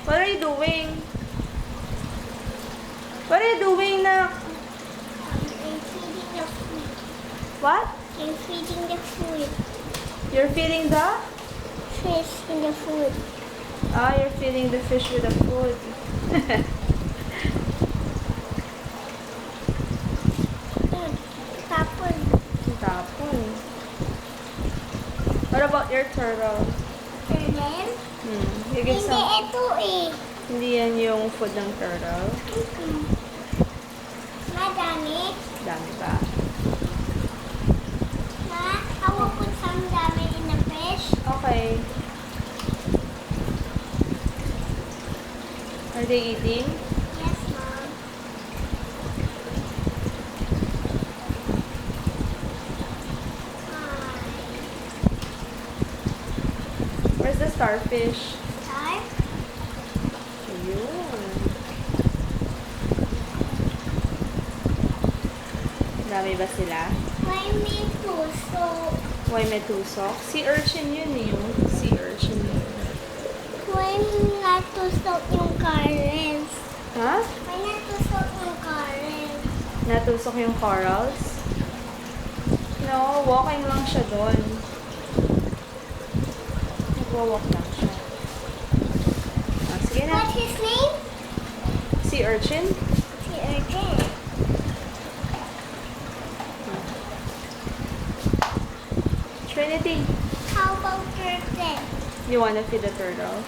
What are you doing? What are you doing, Nak? I'm feeding the food. What? I'm feeding the food. You're feeding the? Fish in the food. Ah, you're feeding the fish with the food. Tapon. Tapon. What about your turtle? Turtle? You give Hindi some... ito eh. Hindi yan yung food ng turtle. Madami. Dami ba? Ma, I will put some ramen in the fish. Okay. Are they eating? Yes, Mom. Where's the starfish? Hi. Ayun. Dami ba sila? Why me too? So, Why may tusok? Sea urchin yun eh. Yung sea urchin yun. why natusok yung currents? Ha? Why natusok yung currents? Natusok yung corals? No, walking lang siya doon. Nagwa-walk lang siya. Ah, sige na. What's his name? Sea urchin? Si Urchin. Trinity, How about turtle? you wanna feed the turtle?